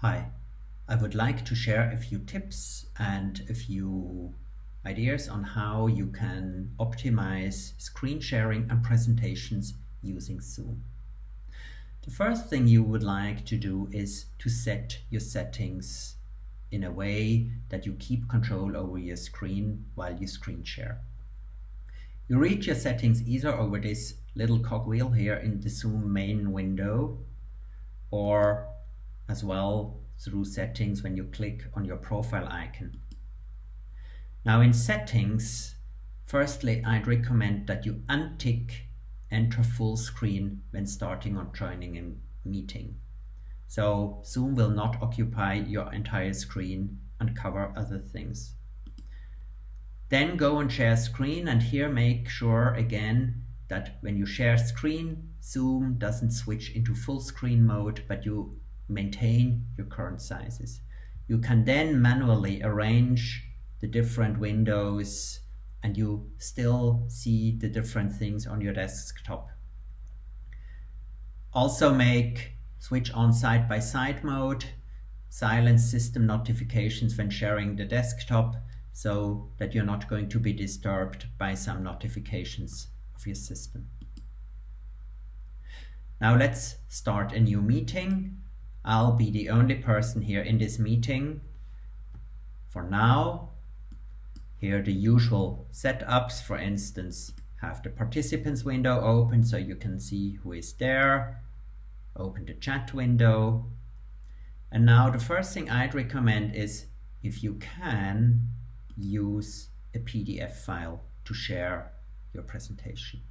Hi, I would like to share a few tips and a few ideas on how you can optimize screen sharing and presentations using Zoom. The first thing you would like to do is to set your settings in a way that you keep control over your screen while you screen share. You reach your settings either over this little cogwheel here in the Zoom main window, or as well through settings when you click on your profile icon. Now in settings, firstly, I'd recommend that you untick enter full screen when starting or joining a meeting. So Zoom will not occupy your entire screen and cover other things. Then go on share screen, and here make sure again that when you share screen, Zoom doesn't switch into full screen mode, but you maintain your current sizes. You can then manually arrange the different windows and you still see the different things on your desktop. Also switch on side-by-side mode, silence system notifications when sharing the desktop, so that you're not going to be disturbed by some notifications of your system. Now let's start a new meeting. I'll be the only person here in this meeting for now. Here are the usual setups. For instance, have the participants window open so you can see who is there. Open the chat window. And now the first thing I'd recommend is, if you can, use a PDF file to share your presentation.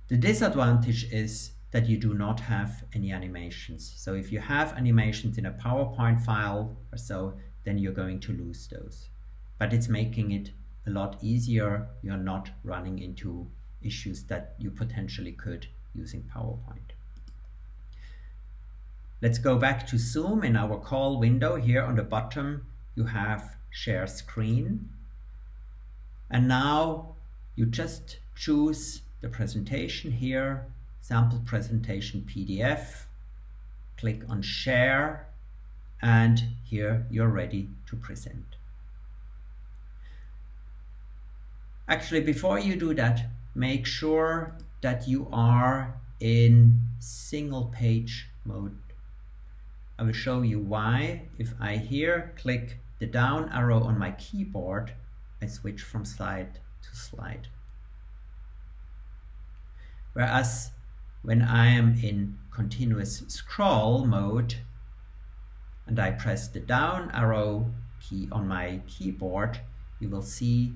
The disadvantage is that you do not have any animations. So if you have animations in a PowerPoint file or so, then you're going to lose those. But it's making it a lot easier. You're not running into issues that you potentially could using PowerPoint. Let's go back to Zoom. In our call window here on the bottom, you have share screen. And now you just choose the presentation here, sample presentation PDF, click on share, and here you're ready to present. Actually, before you do that, make sure that you are in single page mode. I will show you why. If I here click the down arrow on my keyboard, I switch from slide to slide. Whereas when I am in continuous scroll mode and I press the down arrow key on my keyboard, you will see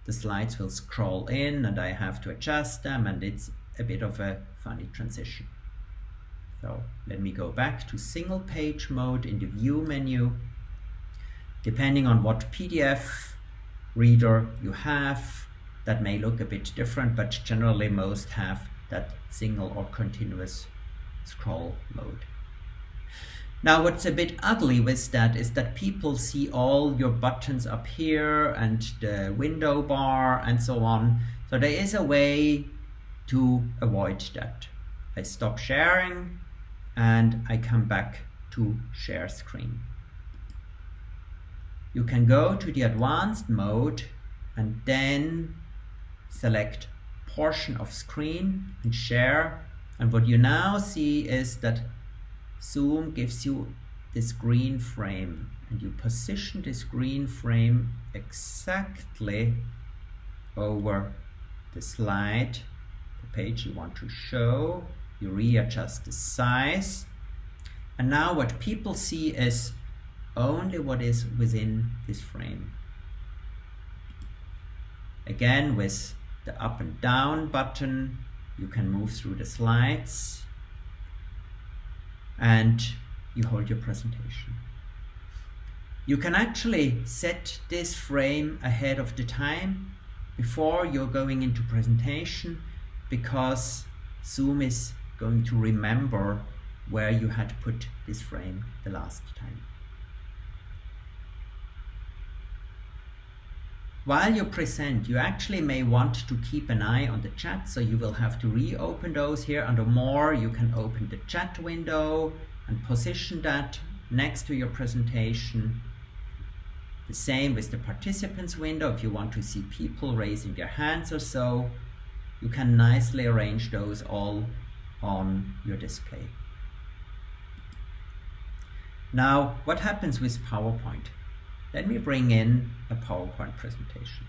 the slides will scroll in and I have to adjust them, and it's a bit of a funny transition. So let me go back to single page mode in the view menu. Depending on what PDF reader you have, that may look a bit different, but generally most have that single or continuous scroll mode. Now what's a bit ugly with that is that people see all your buttons up here and the window bar and so on. So there is a way to avoid that. I stop sharing and I come back to share screen. You can go to the advanced mode and then select portion of screen and share. And what you now see is that Zoom gives you this green frame, and you position this green frame exactly over the slide, the page you want to show. You readjust the size, and now what people see is only what is within this frame. Again, with the up and down button, you can move through the slides and you hold your presentation. You can actually set this frame ahead of the time before you're going into presentation, because Zoom is going to remember where you had put this frame the last time. While you present, you actually may want to keep an eye on the chat, so you will have to reopen those here. Under more, you can open the chat window and position that next to your presentation. The same with the participants window. If you want to see people raising their hands or so, you can nicely arrange those all on your display. Now, what happens with PowerPoint? Let me bring in a PowerPoint presentation.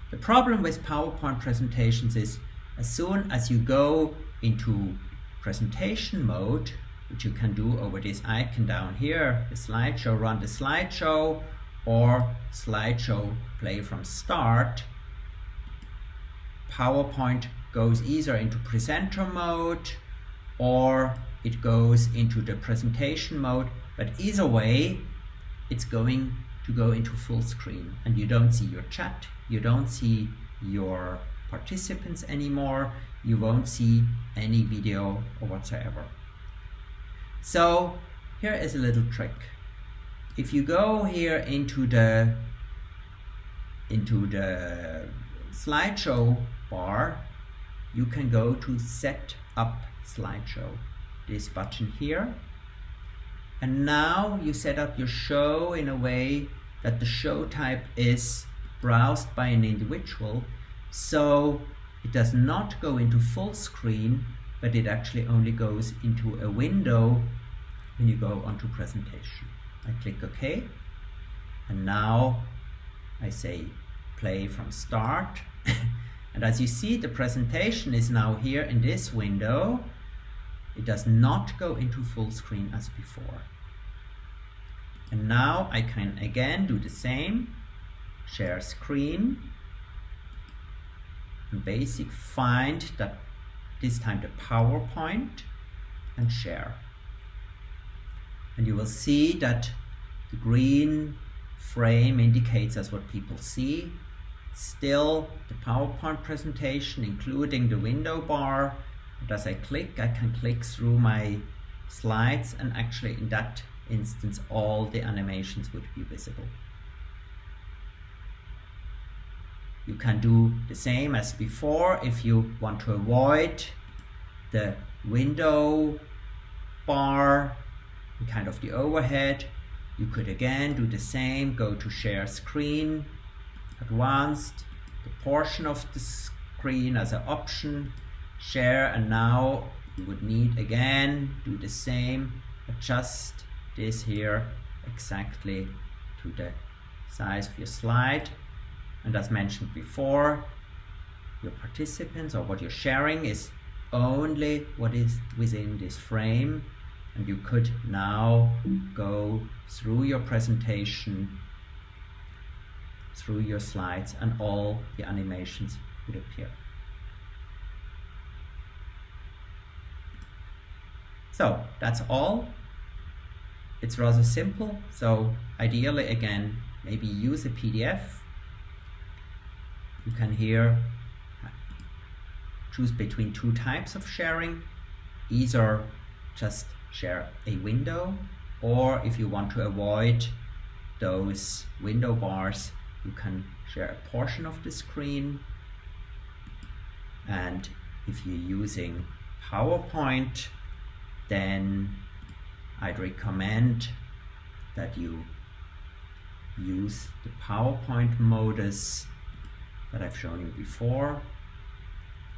The problem with PowerPoint presentations is as soon as you go into presentation mode, which you can do over this icon down here, the slideshow, run the slideshow, or slideshow play from start, PowerPoint goes either into presenter mode or it goes into the presentation mode, but either way it's going to go into full screen and you don't see your chat, you don't see your participants anymore, you won't see any video or whatsoever. So here is a little trick. If you go here into the slideshow bar, you can go to set up slideshow, this button here, and now you set up your show in a way that the show type is browsed by an individual, so it does not go into full screen, but it actually only goes into a window when you go onto presentation. I click OK, and now I say play from start. And as you see, the presentation is now here in this window. It does not go into full screen as before. And now I can again do the same, share screen, and basically find that this time the PowerPoint and share. And you will see that the green frame indicates us what people see. Still the PowerPoint presentation, including the window bar. And as I click, I can click through my slides, and actually in that instance all the animations would be visible. You can do the same as before. If you want to avoid the window bar, kind of the overhead, you could again do the same, go to share screen, advanced, the portion of the screen as an option, share, and now you would need again do the same, adjust this here exactly to the size of your slide. And as mentioned before, your participants or what you're sharing is only what is within this frame, and you could now go through your presentation, through your slides, and all the animations would appear. So that's all. It's rather simple. So ideally, again, maybe use a PDF. You can here choose between two types of sharing, either just share a window, or if you want to avoid those window bars, you can share a portion of the screen. And if you're using PowerPoint, then I'd recommend that you use the PowerPoint modus that I've shown you before.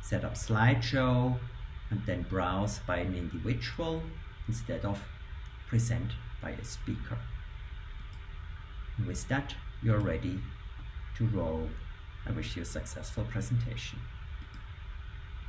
Set up slideshow and then browse by an individual instead of present by a speaker. And with that, you're ready to roll. I wish you a successful presentation.